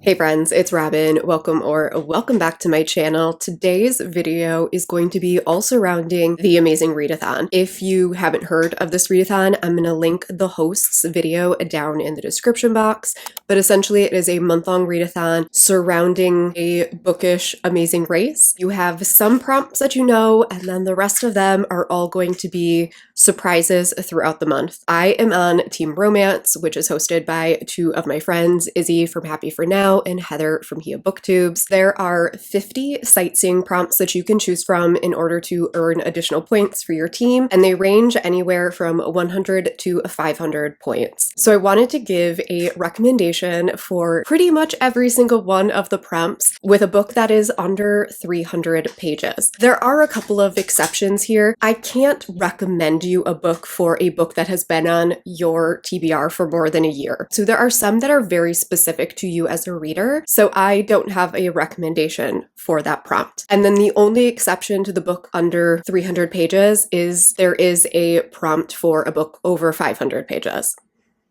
Hey friends, it's Robin. Welcome back to my channel. Today's video is going to be all surrounding the amazing readathon. If you haven't heard of this readathon, I'm going to link the host's video down in the description box. But essentially, it is a month-long readathon surrounding a bookish, amazing race. You have some prompts that you know, and then the rest of them are all going to be surprises throughout the month. I am on Team Romance, which is hosted by two of my friends, Izzy from Happy for Now and Heather from AUDIOBOOK. There are 50 sightseeing prompts that you can choose from in order to earn additional points for your team, and they range anywhere from 100 to 500 points. So I wanted to give a recommendation for pretty much every single one of the prompts with a book that is under 300 pages. There are a couple of exceptions here. I can't recommend you a book for a book that has been on your TBR for more than a year. So there are some that are very specific to you as a reader, so I don't have a recommendation for that prompt. And then the only exception to the book under 300 pages is there is a prompt for a book over 500 pages.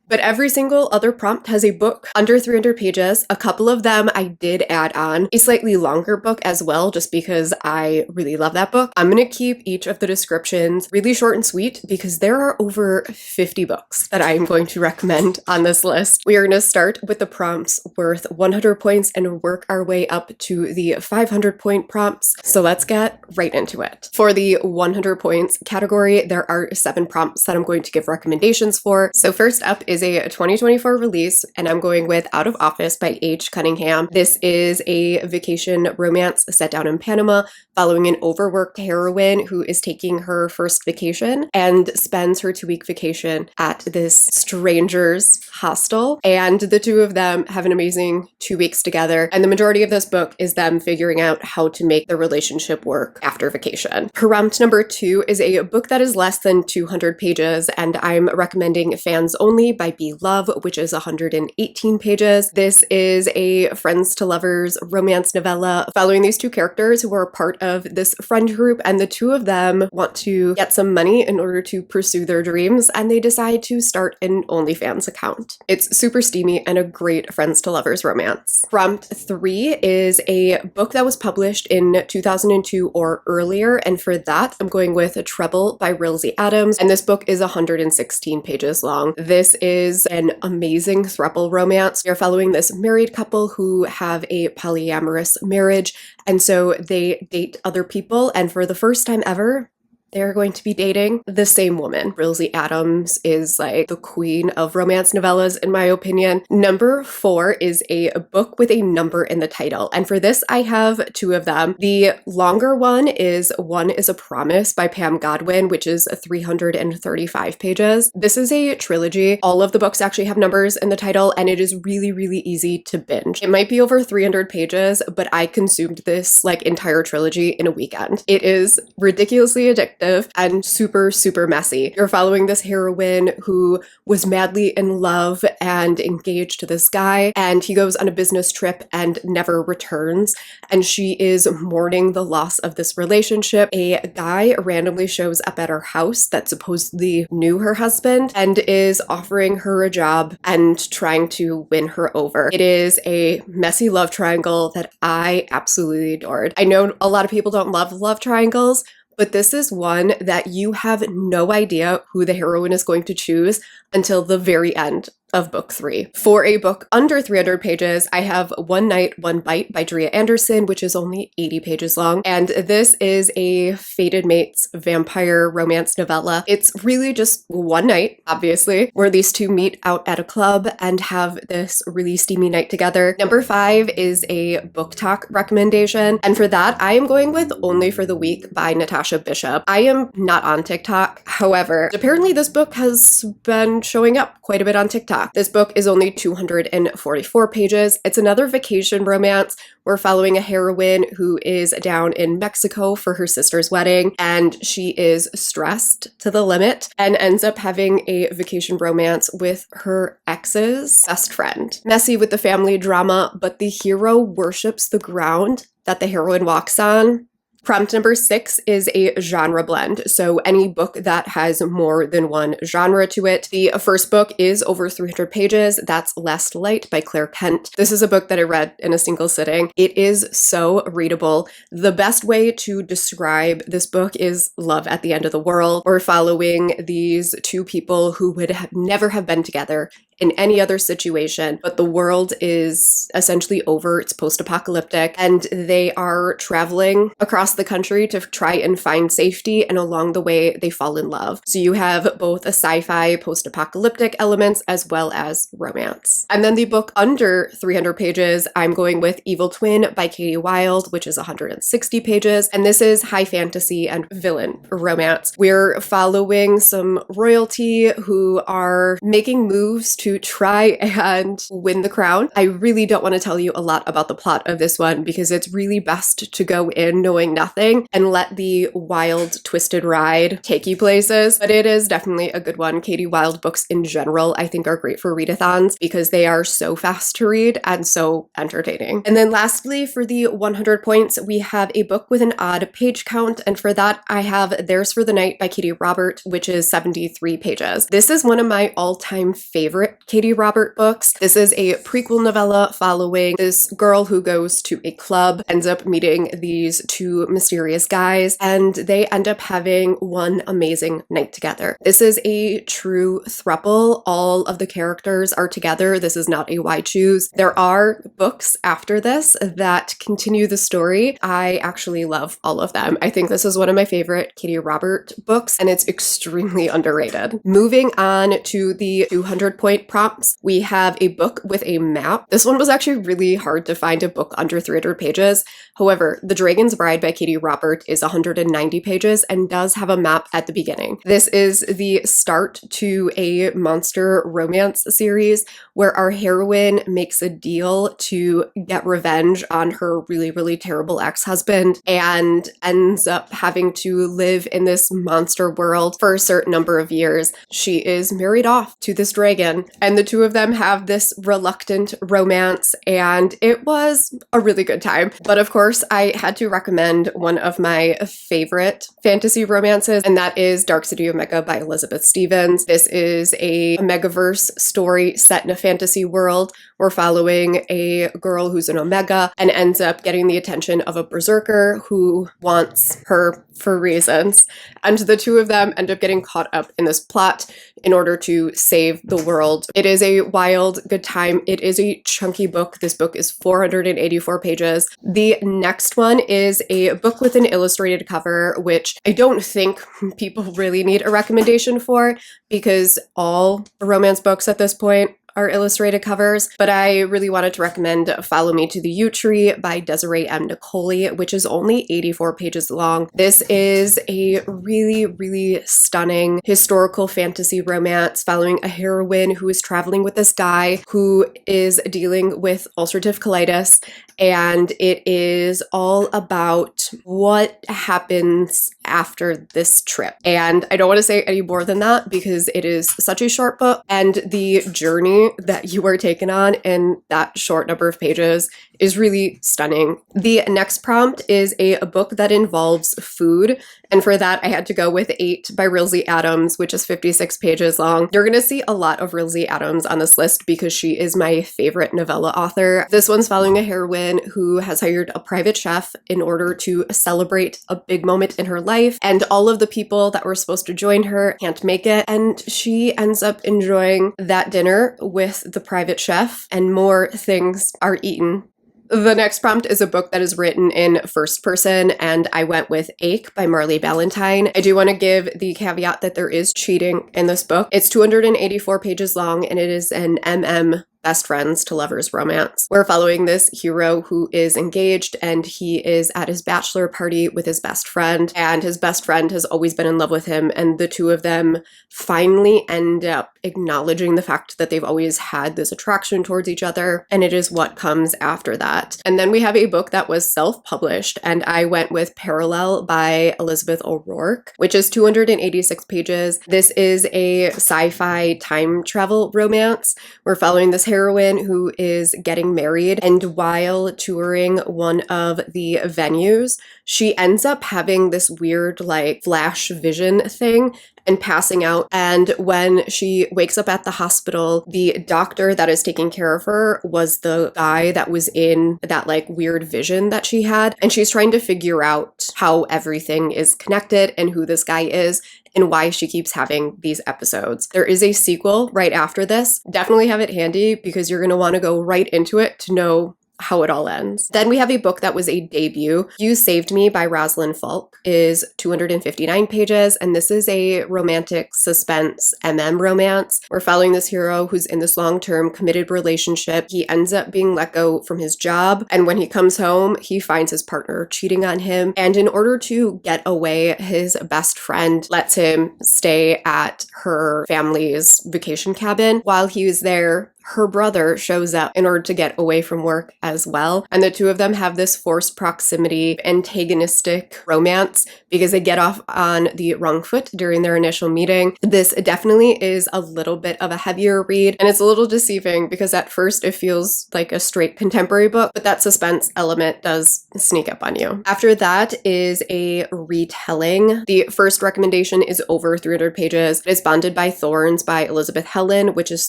But every single other prompt has a book under 300 pages. A couple of them I did add on a slightly longer book as well, just because I really love that book. I'm going to keep each of the descriptions really short and sweet because there are over 50 books that I am going to recommend on this list. We are going to start with the prompts worth 100 points and work our way up to the 500 point prompts. So let's get right into it. For the 100 points category, there are 7 prompts that I'm going to give recommendations for. So first up is a 2024 release, and I'm going with Out of Office by H. Cunningham. This is a vacation romance set down in Panama following an overworked heroine who is taking her first vacation and spends her 2-week vacation at this stranger's hostel. And the two of them have an amazing 2 weeks together. And the majority of this book is them figuring out how to make their relationship work after vacation. Prompt number 2 is a book that is less than 200 pages, and I'm recommending Fans Only by Be Love, which is 118 pages. This is a friends to lovers romance novella following these two characters who are part of this friend group, and the two of them want to get some money in order to pursue their dreams, and they decide to start an OnlyFans account. It's super steamy and a great friends to lovers romance. Prompt 3 is a book that was published in 2002 or earlier, and for that I'm going with Treble by Readathons, and this book is 116 pages long. This is an amazing throuple romance. We are following this married couple who have a polyamorous marriage, and so they date other people, and for the first time ever, they're going to be dating the same woman. Readathons is like the queen of romance novellas, in my opinion. Number 4 is a book with a number in the title. And for this, I have 2 of them. The longer one is One is a Promise by Pam Godwin, which is 335 pages. This is a trilogy. All of the books actually have numbers in the title, and it is really, really easy to binge. It might be over 300 pages, but I consumed this like entire trilogy in a weekend. It is ridiculously addictive and super, super messy. You're following this heroine who was madly in love and engaged to this guy, and he goes on a business trip and never returns, and she is mourning the loss of this relationship. A guy randomly shows up at her house that supposedly knew her husband and is offering her a job and trying to win her over. It is a messy love triangle that I absolutely adored. I know a lot of people don't love love triangles, but this is one that you have no idea who the heroine is going to choose until the very end of book 3. For a book under 300 pages, I have One Night, One Bite by Drea Anderson, which is only 80 pages long. And this is a fated mates vampire romance novella. It's really just one night, obviously, where these two meet out at a club and have this really steamy night together. Number 5 is a book talk recommendation. And for that, I am going with Only for the Week by Natasha Bishop. I am not on TikTok. However, apparently this book has been showing up quite a bit on TikTok. This book is only 244 pages. It's another vacation romance. We're following a heroine who is down in Mexico for her sister's wedding, and she is stressed to the limit and ends up having a vacation romance with her ex's best friend. Messy with the family drama, but the hero worships the ground that the heroine walks on. Prompt number 6 is a genre blend, so any book that has more than one genre to it. The first book is over 300 pages. That's Last Light by Claire Kent. This is a book that I read in a single sitting. It is so readable. The best way to describe this book is love at the end of the world. We're following these two people who would never have been together in any other situation, but the world is essentially over. It's post-apocalyptic, and they are traveling across the country to try and find safety, and along the way they fall in love. So you have both a sci-fi post-apocalyptic elements as well as romance. And then the book under 300 pages, I'm going with Evil Twin by Katie Wilde, which is 160 pages, and this is high fantasy and villain romance. We're following some royalty who are making moves to try and win the crown. I really don't want to tell you a lot about the plot of this one because it's really best to go in knowing nothing and let the wild, twisted ride take you places. But it is definitely a good one. Katie Wilde books in general, I think, are great for readathons because they are so fast to read and so entertaining. And then lastly, for the 100 points, we have a book with an odd page count. And for that, I have Theirs for the Night by Katie Robert, which is 73 pages. This is one of my all-time favorite Katie Robert books. This is a prequel novella following this girl who goes to a club, ends up meeting these two mysterious guys, and they end up having one amazing night together. This is a true throuple. All of the characters are together. This is not a why choose. There are books after this that continue the story. I actually love all of them. I think this is one of my favorite Katie Robert books, and it's extremely underrated. Moving on to the 200-point prompts, we have a book with a map. This one was actually really hard to find a book under 300 pages. However, The Dragon's Bride by Katie Robert is 190 pages and does have a map at the beginning. This is the start to a monster romance series where our heroine makes a deal to get revenge on her really, really terrible ex-husband and ends up having to live in this monster world for a certain number of years. She is married off to this dragon, and the two of them have this reluctant romance, and it was a really good time. But of course, I had to recommend one of my favorite fantasy romances, and that is Dark City Omega by Elizabeth Stevens. This is a Omegaverse story set in a fantasy world. We're following a girl who's an Omega and ends up getting the attention of a berserker who wants her for reasons. And the two of them end up getting caught up in this plot in order to save the world. It is a wild, good time. It is a chunky book. This book is 484 pages. The next one is a book with an illustrated cover, which I don't think people really need a recommendation for because all romance books at this point are illustrated covers, but I really wanted to recommend Follow Me to the Yew Tree by Desiree M. Nicoli, which is only 84 pages long. This is a really, really stunning historical fantasy romance following a heroine who is traveling with this guy who is dealing with ulcerative colitis, and it is all about what happens after this trip. And I don't want to say any more than that because it is such a short book, and the journey that you are taken on in that short number of pages is really stunning. The next prompt is a book that involves food, and for that I had to go with 8 by Rilsey Adams, which is 56 pages long. You're gonna see a lot of Rilsey Adams on this list because she is my favorite novella author. This one's following a heroine who has hired a private chef in order to celebrate a big moment in her life, and all of the people that were supposed to join her can't make it, and she ends up enjoying that dinner with the private chef, and more things are eaten. The next prompt is a book that is written in first person, and I went with Ache by Marley Ballantyne. I do want to give the caveat that there is cheating in this book. It's 284 pages long, and it is an best friends to lovers romance. We're following this hero who is engaged, and he is at his bachelor party with his best friend, and his best friend has always been in love with him, and the two of them finally end up acknowledging the fact that they've always had this attraction towards each other, and it is what comes after that. And then we have a book that was self-published, and I went with Parallel by Elizabeth O'Rourke, which is 286 pages. This is a sci-fi time travel romance. We're following this heroine who is getting married, and while touring one of the venues, she ends up having this weird like flash vision thing and passing out. And when she wakes up at the hospital, the doctor that is taking care of her was the guy that was in that like weird vision that she had. And she's trying to figure out how everything is connected and who this guy is and why she keeps having these episodes. There is a sequel right after this. Definitely have it handy because you're going to want to go right into it to know how it all ends. Then we have a book that was a debut. You Saved Me by Rosalind Falk is 259 pages, and this is a romantic suspense romance. We're following this hero who's in this long-term committed relationship. He ends up being let go from his job, and when he comes home, he finds his partner cheating on him, and in order to get away, his best friend lets him stay at her family's vacation cabin. While he was there, her brother shows up in order to get away from work as well. And the two of them have this forced proximity, antagonistic romance because they get off on the wrong foot during their initial meeting. This definitely is a little bit of a heavier read, and it's a little deceiving because at first it feels like a straight contemporary book, but that suspense element does sneak up on you. After that is a retelling. The first recommendation is over 300 pages. It is Bonded by Thorns by Elizabeth Helen, which is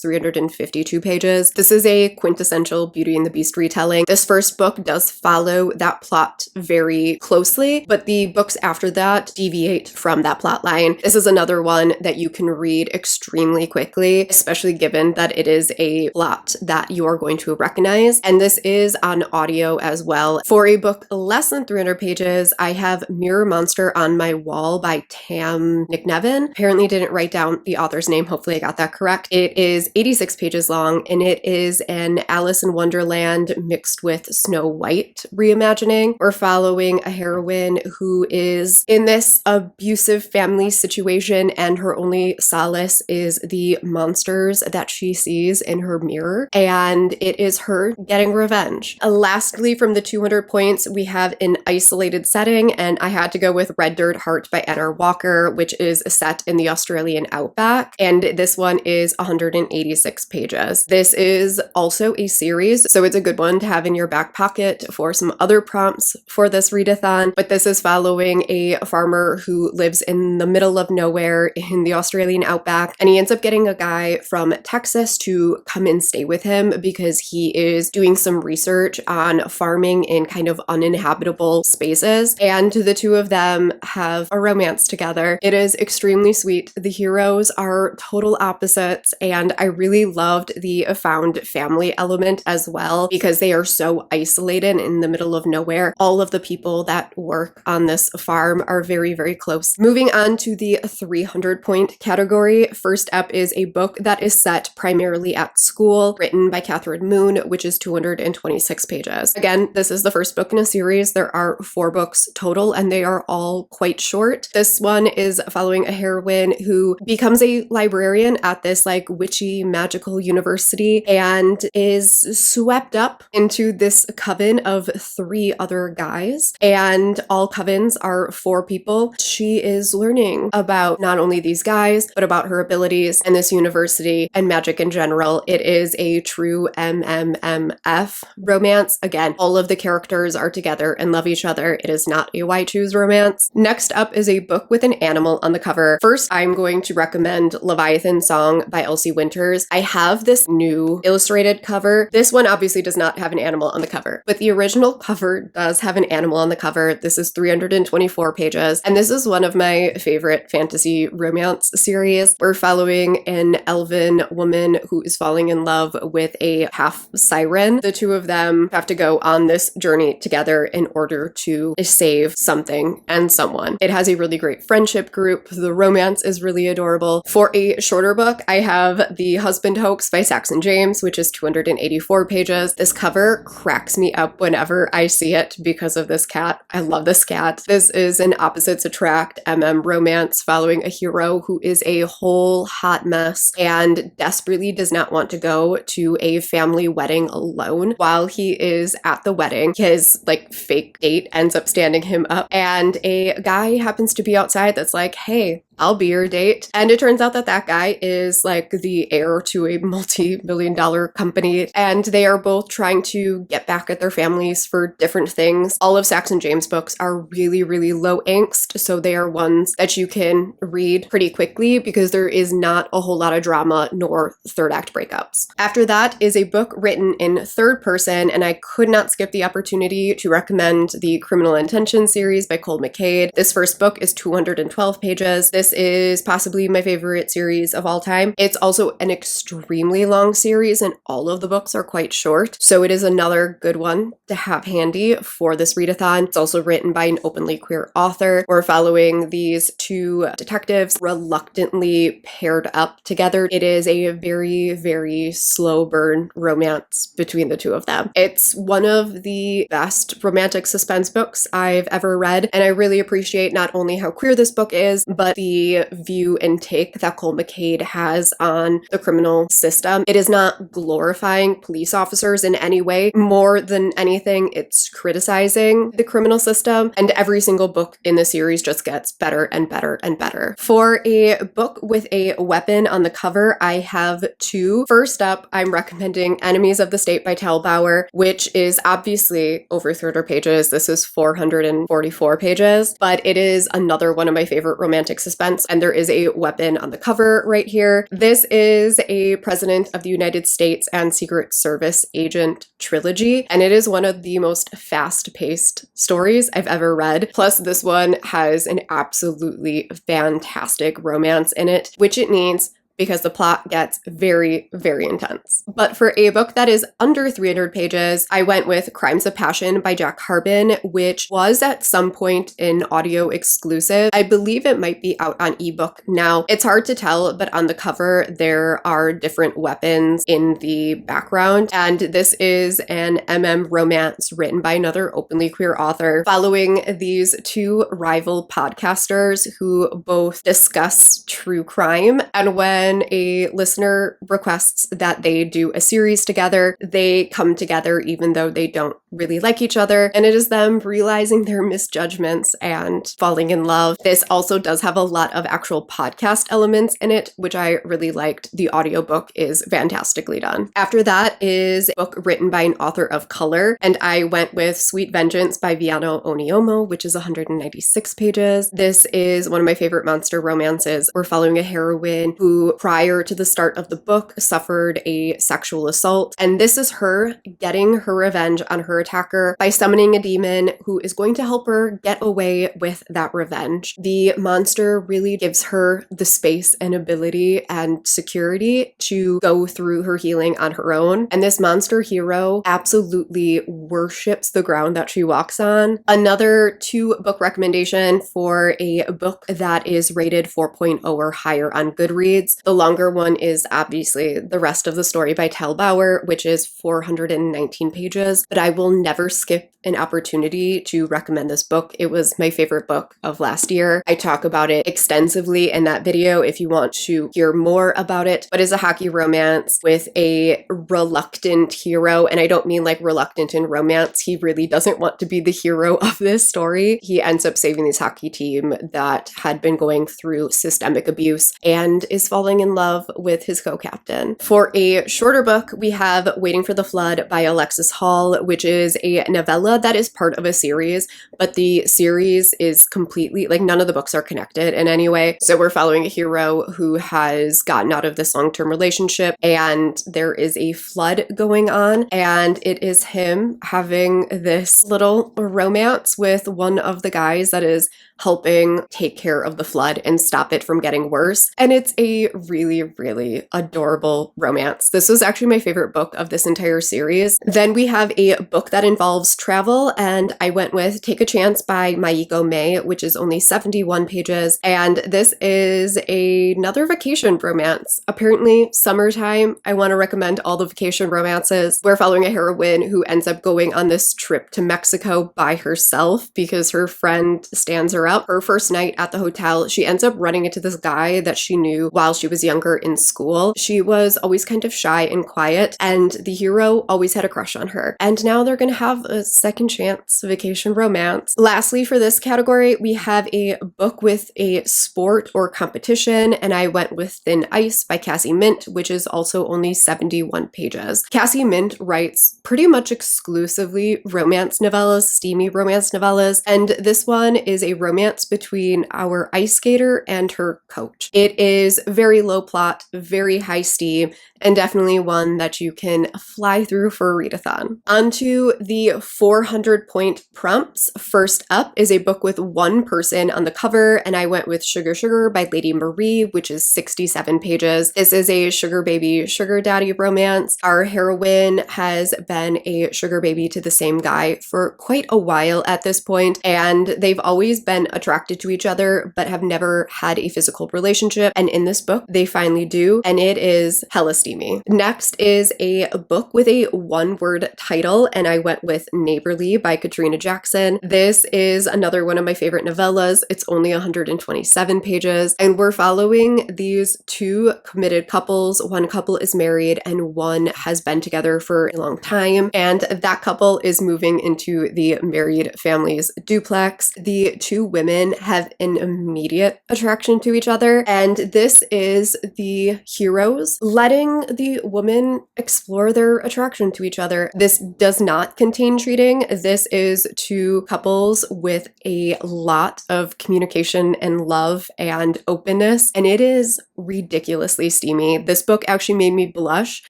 352 pages. This is a quintessential Beauty and the Beast retelling. This first book does follow that plot very closely, but the books after that deviate from that plot line. This is another one that you can read extremely quickly, especially given that it is a plot that you are going to recognize. And this is on audio as well. For a book less than 300 pages, I have Mirror Monster on My Wall by Tam McNevin. Apparently didn't write down the author's name. Hopefully I got that correct. It is 86 pages long, and it is an Alice in Wonderland mixed with Snow White reimagining. We're following a heroine who is in this abusive family situation, and her only solace is the monsters that she sees in her mirror, and it is her getting revenge. Lastly, from the 200 points, we have An Isolated Setting, and I had to go with Red Dirt Heart by N.R. Walker, which is set in the Australian outback, and this one is 186 pages. This is also a series, so it's a good one to have in your back pocket for some other prompts for this readathon, but this is following a farmer who lives in the middle of nowhere in the Australian outback, and he ends up getting a guy from Texas to come and stay with him because he is doing some research on farming in kind of uninhabitable spaces, and the two of them have a romance together. It is extremely sweet. The heroes are total opposites, and I really loved the found family element as well because they are so isolated in the middle of nowhere. All of the people that work on this farm are very, very close. Moving on to the 300 point category. First up is a book that is set primarily at school, written by Catherine Moon, which is 226 pages. Again, this is the first book in a series. There are 4 books total, and they are all quite short. This one is following a heroine who becomes a librarian at this like witchy magical university and is swept up into this coven of 3 other guys, and all covens are 4 people. She is learning about not only these guys, but about her abilities and this university and magic in general. It is a true MMMF romance. Again, all of the characters are together and love each other. It is not a why choose romance. Next up is a book with an animal on the cover. First, I'm going to recommend Leviathan Song by Elsie Winters. I have this new illustrated cover. This one obviously does not have an animal on the cover, but the original cover does have an animal on the cover. This is 324 pages, and this is one of my favorite fantasy romance series. We're following an elven woman who is falling in love with a half siren. The two of them have to go on this journey together in order to save something and someone. It has a really great friendship group. The romance is really adorable. For a shorter book, I have The Husband Hoax by Saxon James, which is 284 pages. This cover cracks me up whenever I see it because of this cat. I love this cat. This is an opposites attract romance following a hero who is a whole hot mess and desperately does not want to go to a family wedding alone. While he is at the wedding, his like fake date ends up standing him up, and a guy happens to be outside that's like, hey, I'll be your date. And it turns out that that guy is like the heir to a multi-million-dollar company, and they are both trying to get back at their families for different things. All of Sax and James' books are really, really low angst, so they are ones that you can read pretty quickly because there is not a whole lot of drama nor third act breakups. After that is a book written in third person, and I could not skip the opportunity to recommend the Criminal Intention series by Cole McCade. This first book is 212 pages. This is possibly my favorite series of all time. It's also an extremely long series, and all of the books are quite short, so it is another good one to have handy for this readathon. It's also written by an openly queer author. We're following these two detectives reluctantly paired up together. It is a very, very slow burn romance between the two of them. It's one of the best romantic suspense books I've ever read, and I really appreciate not only how queer this book is, but the view and take that Cole McCade has on the criminal system. It is not glorifying police officers in any way. More than anything, it's criticizing the criminal system, and every single book in the series just gets better and better and better. For a book with a weapon on the cover, I have two. First up, I'm recommending Enemies of the State by Tal Bauer, which is obviously over 300 pages. This is 444 pages, but it is another one of my favorite romantic suspense, and there is a weapon on the cover right here. This is a President of the United States and Secret Service agent trilogy, and it is one of the most fast-paced stories I've ever read. Plus, this one has an absolutely fantastic romance in it, which it needs, because the plot gets very, very intense. But for a book that is under 300 pages, I went with Crimes of Passion by Jack Harbin, which was at some point an audio exclusive. I believe it might be out on ebook now. It's hard to tell, but on the cover, there are different weapons in the background. And this is an romance written by another openly queer author, following these two rival podcasters who both discuss true crime. And when a listener requests that they do a series together, they come together even though they don't really like each other, and it is them realizing their misjudgments and falling in love. This also does have a lot of actual podcast elements in it, which I really liked. The audiobook is fantastically done. After that is a book written by an author of color, and I went with Sweet Vengeance by Viano Oniomo, which is 196 pages. This is one of my favorite monster romances. We're following a heroine who, prior to the start of the book, suffered a sexual assault, and this is her getting her revenge on her attacker by summoning a demon who is going to help her get away with that revenge. The monster really gives her the space and ability and security to go through her healing on her own, and this monster hero absolutely worships the ground that she walks on. Another two book recommendation for a book that is rated 4.0 or higher on Goodreads. The longer one is obviously The Rest of the Story by Tal Bauer, which is 419 pages, but I will never skip an opportunity to recommend this book. It was my favorite book of last year. I talk about it extensively in that video if you want to hear more about it, but it's a hockey romance with a reluctant hero, and I don't mean like reluctant in romance. He really doesn't want to be the hero of this story. He ends up saving this hockey team that had been going through systemic abuse and is falling in love with his co-captain. For a shorter book, we have Waiting for the Flood by Alexis Hall, which is a novella that is part of a series, but the series is completely, like, none of the books are connected in any way. So we're following a hero who has gotten out of this long-term relationship, and there is a flood going on, and it is him having this little romance with one of the guys that is helping take care of the flood and stop it from getting worse. And it's a really, really adorable romance. This was actually my favorite book of this entire series. Then we have a book that involves travel, and I went with Take a Chance by Maiko May, which is only 71 pages. And this is another vacation romance. Apparently, summertime, I want to recommend all the vacation romances. We're following a heroine who ends up going on this trip to Mexico by herself because her friend stands her up. Her first night at the hotel, she ends up running into this guy that she knew while she was younger in school. She was always kind of shy and quiet, and the hero always had a crush on her. And now they're they're gonna have a second chance vacation romance. Lastly, for this category, we have a book with a sport or competition, and I went with Thin Ice by Cassie Mint, which is also only 71 pages. Cassie Mint writes pretty much exclusively romance novellas, steamy romance novellas, and this one is a romance between our ice skater and her coach. It is very low plot, very high steam, and definitely one that you can fly through for a readathon. Onto the 400-point prompts. First up is a book with one person on the cover, and I went with Sugar Sugar by Lady Marie, which is 67 pages. This is a sugar baby, sugar daddy romance. Our heroine has been a sugar baby to the same guy for quite a while at this point, and they've always been attracted to each other, but have never had a physical relationship. And in this book, they finally do, and it is hella steamy. Next is a book with a one-word title, and I went with Neighborly by Katrina Jackson. This is another one of my favorite novellas. It's only 127 pages, and we're following these two committed couples. One couple is married and one has been together for a long time, and that couple is moving into the married family's duplex. The two women have an immediate attraction to each other, and this is the heroes letting the women explore their attraction to each other. This does not contain cheating. This is two couples with a lot of communication and love and openness, and it is ridiculously steamy. This book actually made me blush,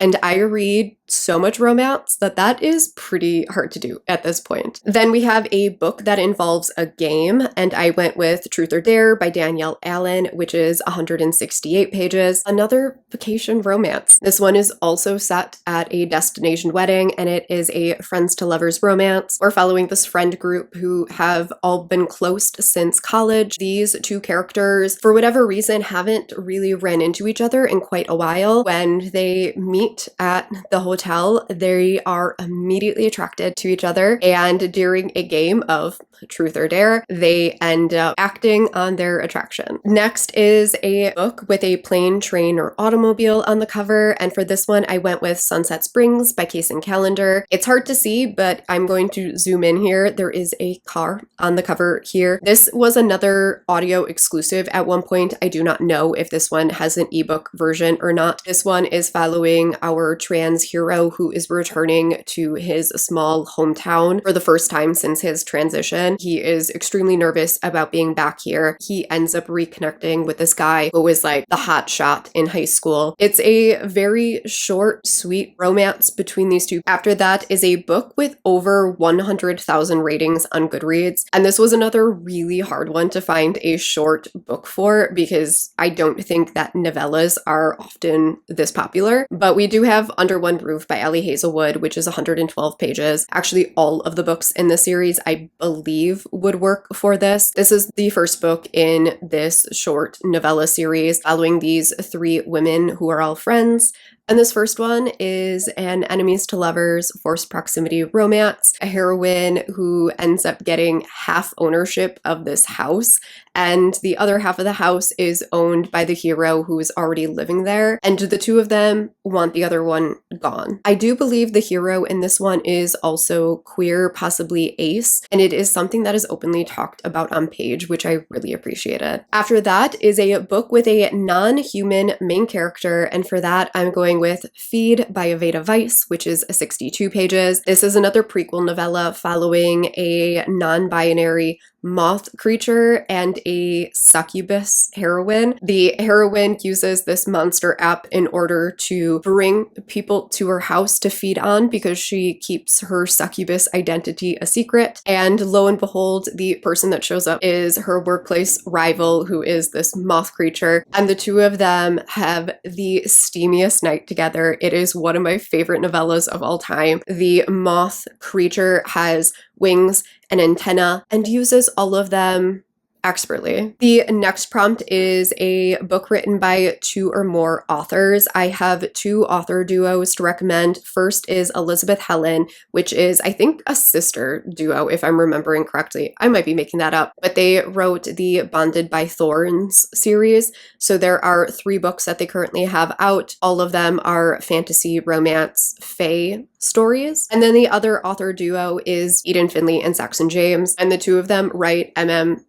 and I read so much romance that is pretty hard to do at this point. Then we have a book that involves a game, and I went with Truth or Dare by Danielle Allen, which is 168 pages. Another vacation romance. This one is also set at a destination wedding, and it is a friends to lovers romance. We're following this friend group who have all been close since college. These two characters, for whatever reason, haven't really ran into each other in quite a while. When they meet at the hotel, they are immediately attracted to each other, and during a game of Truth or Dare, they end up acting on their attraction. Next is a book with a plane, train, or automobile on the cover, and for this one I went with Sunset Springs by Kaysen Callender. It's hard to see, but I'm going to zoom in here. There is a car on the cover here. This was another audio exclusive at one point. I do not know if this one has an ebook version or not. This one is following our trans hero who is returning to his small hometown for the first time since his transition. He is extremely nervous about being back here. He ends up reconnecting with this guy who was like the hot shot in high school. It's a very short, sweet romance between these two. After that is a book with over 100,000 ratings on Goodreads, and this was another really hard one to find a short book for because I don't think that novellas are often this popular, but we do have Under One Roof by Ellie Hazelwood, which is 112 pages. Actually, all of the books in the series, I believe, would work for this. This is the first book in this short novella series following these three women who are all friends. And this first one is an enemies to lovers forced proximity romance, a heroine who ends up getting half ownership of this house, and the other half of the house is owned by the hero who is already living there, and the two of them want the other one gone. I do believe the hero in this one is also queer, possibly ace, and it is something that is openly talked about on page, which I really appreciated. After that is a book with a non-human main character, and for that I'm going with Feed by Aveda Weiss, which is 62 pages. This is another prequel novella following a non-binary moth creature and a succubus heroine. The heroine uses this monster app in order to bring people to her house to feed on because she keeps her succubus identity a secret. And lo and behold, the person that shows up is her workplace rival, who is this moth creature. And the two of them have the steamiest night together. It is one of my favorite novellas of all time. The moth creature has wings and antenna and uses all of them expertly. The next prompt is a book written by two or more authors. I have two author duos to recommend. First is Elizabeth Helen, which is, I think, a sister duo, if I'm remembering correctly. I might be making that up, but they wrote the Bonded by Thorns series. So there are 3 books that they currently have out. All of them are fantasy, romance, fae stories. And then the other author duo is Eden Finley and Saxon James, and the two of them write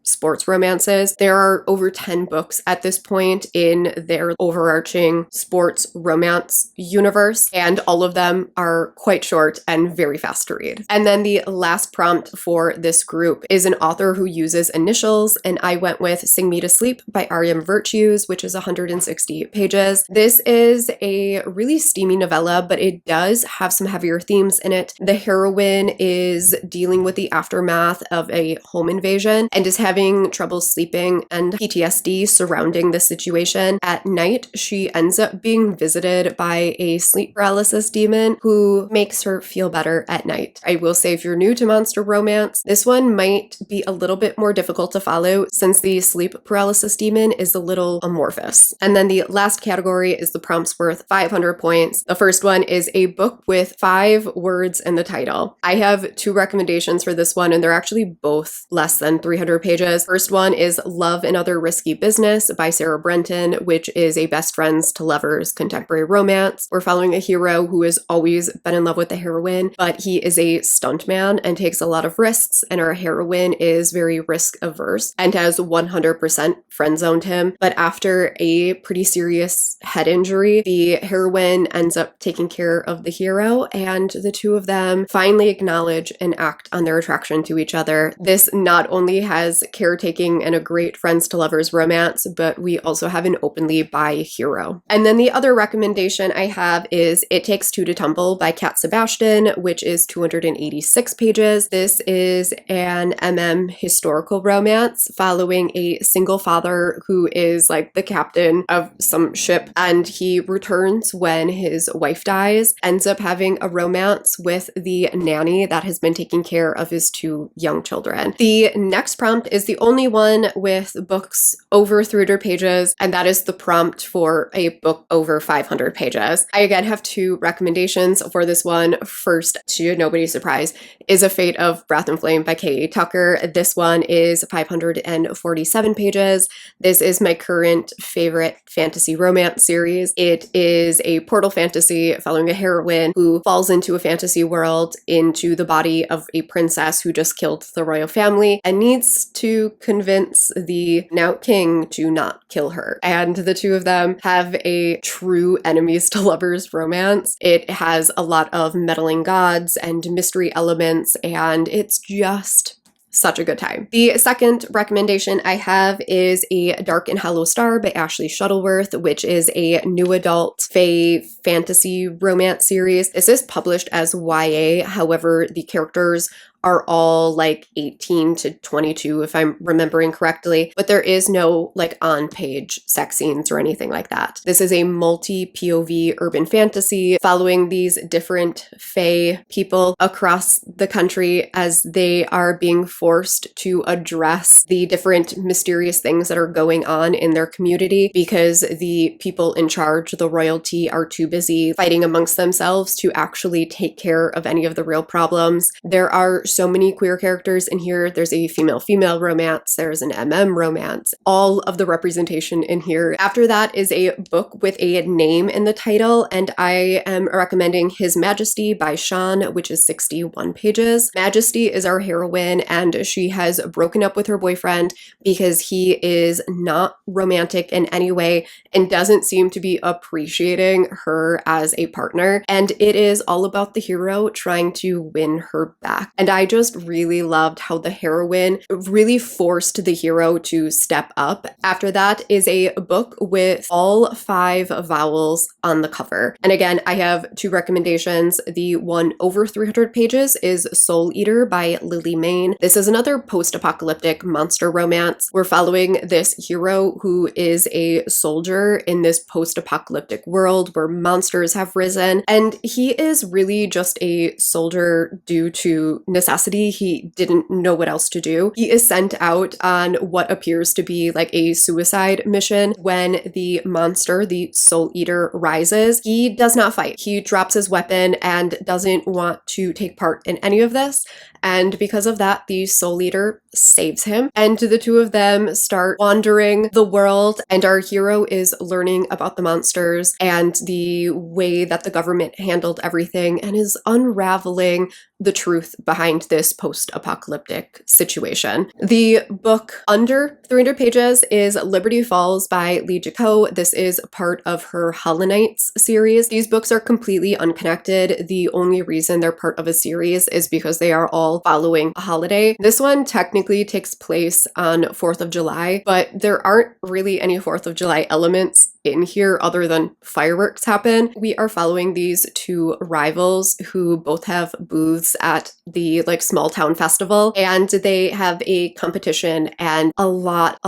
sports romances. There are over 10 books at this point in their overarching sports romance universe, and all of them are quite short and very fast to read. And then the last prompt for this group is an author who uses initials, and I went with Sing Me to Sleep by R.M. Virtues, which is 160 pages. This is a really steamy novella, but it does have some heavier themes in it. The heroine is dealing with the aftermath of a home invasion and is having trouble sleeping and PTSD surrounding the situation. At night, she ends up being visited by a sleep paralysis demon who makes her feel better at night. I will say, if you're new to monster romance, this one might be a little bit more difficult to follow since the sleep paralysis demon is a little amorphous. And then the last category is the prompts worth 500 points. The first one is a book with 5 words in the title. I have 2 recommendations for this one, and they're actually both less than 300 pages. First one is Love and Other Risky Business by Sarah Brenton, which is a best friends to lovers contemporary romance. We're following a hero who has always been in love with the heroine, but he is a stuntman and takes a lot of risks, and our heroine is very risk averse and has 100% friend zoned him. But after a pretty serious head injury, the heroine ends up taking care of the hero, and the two of them finally acknowledge and act on their attraction to each other. This not only has caretaking and a great friends to lovers romance, but we also have an openly bi hero. And then the other recommendation I have is It Takes Two to Tumble by Kat Sebastian, which is 286 pages. This is an historical romance following a single father who is like the captain of some ship, and he returns when his wife dies, ends up having a romance with the nanny that has been taking care of his 2 young children. The next prompt is the only one with books over 300 pages, and that is the prompt for a book over 500 pages. I again have 2 recommendations for this one. First, to nobody's surprise, is A Fate of Breath and Flame by K.A. Tucker. This one is 547 pages. This is my current favorite fantasy romance series. It is a portal fantasy following a heroine who falls into a fantasy world into the body of a princess who just killed the royal family and needs to convince the now king to not kill her. And the two of them have a true enemies to lovers romance. It has a lot of meddling gods and mystery elements, and it's just such a good time. The second recommendation I have is A Dark and Hollow Star by Ashley Shuttleworth, which is a new adult fae fantasy romance series. This is published as YA, however, the characters are all like 18 to 22 if I'm remembering correctly, but there is no like on-page sex scenes or anything like that. This is a multi-POV urban fantasy following these different fae people across the country as they are being forced to address the different mysterious things that are going on in their community because the people in charge, the royalty, are too busy fighting amongst themselves to actually take care of any of the real problems. There are so many queer characters in here. There's a female-female romance, there's an romance, all of the representation in here. After that is a book with a name in the title, and I am recommending His Majesty by Sean, which is 61 pages. Majesty is our heroine, and she has broken up with her boyfriend because he is not romantic in any way and doesn't seem to be appreciating her as a partner. And it is all about the hero trying to win her back. And I just really loved how the heroine really forced the hero to step up. After that is a book with all 5 vowels on the cover. And again, I have 2 recommendations. The one over 300 pages is Soul Eater by Lily Mayne. This is another post-apocalyptic monster romance. We're following this hero who is a soldier in this post-apocalyptic world where monsters have risen, and he is really just a soldier due to necessity. He didn't know what else to do. He is sent out on what appears to be like a suicide mission. When the monster, the Soul Eater, rises, he does not fight. He drops his weapon and doesn't want to take part in any of this. And because of that, the Soul Eater saves him, and the two of them start wandering the world, and our hero is learning about the monsters and the way that the government handled everything and is unraveling the truth behind this post-apocalyptic situation. The book under 300 pages is Liberty Falls by Lee Jaco. This is part of her Hollow Knights series. These books are completely unconnected. The only reason they're part of a series is because they are all following a holiday. This one technically takes place on 4th of July, but there aren't really any 4th of July elements in here other than fireworks happen. We are following these two rivals who both have booths at the small town festival, and they have a competition and a lot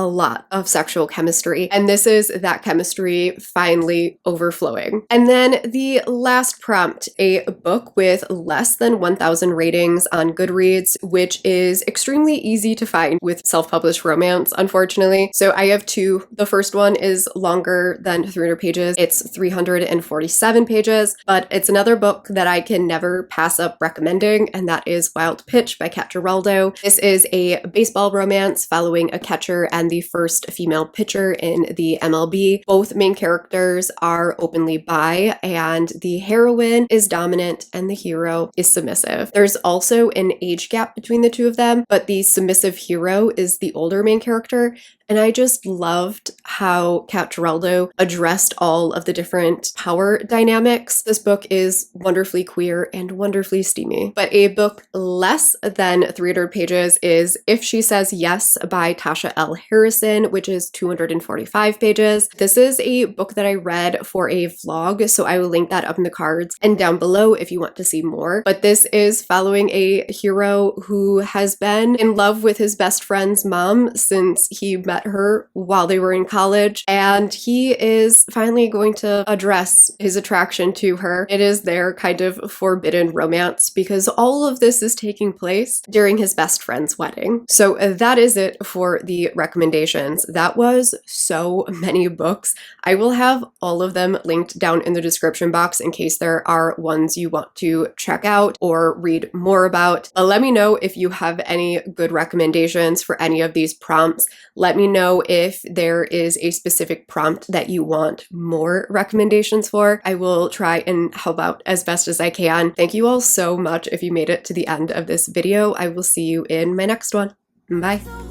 of sexual chemistry, and this is that chemistry finally overflowing. And then the last prompt, a book with less than 1,000 ratings on Goodreads, which is extremely easy to find with self-published romance, unfortunately. So I have two. The first one is longer than 300 pages. It's 347 pages, but it's another book that I can never pass up recommending, and that is Wild Pitch by Kat Giraldo. This is a baseball romance following a catcher and the first female pitcher in the MLB. Both main characters are openly bi, and the heroine is dominant and the hero is submissive. There's also an age gap between the two of them, but the submissive hero is the older main character, and I just loved how Kat Giraldo addressed all of the different power dynamics. This book is wonderfully queer and wonderfully steamy. But a book less than 300 pages is If She Says Yes by Tasha L. Harrison, which is 245 pages. This is a book that I read for a vlog, so I will link that up in the cards and down below if you want to see more. But this is following a hero who has been in love with his best friend's mom since he met her while they were in college, and he is finally going to address his attraction to her. It is their kind of forbidden romance because all of this is taking place during his best friend's wedding. So that is it for the recommendations. That was so many books. I will have all of them linked down in the description box in case there are ones you want to check out or read more about. Let me know if you have any good recommendations for any of these prompts. Let me know if there is a specific prompt that you want more recommendations for. I will try and help out as best as I can. Thank you all so much if you made it to the end of this video. I will see you in my next one. Bye.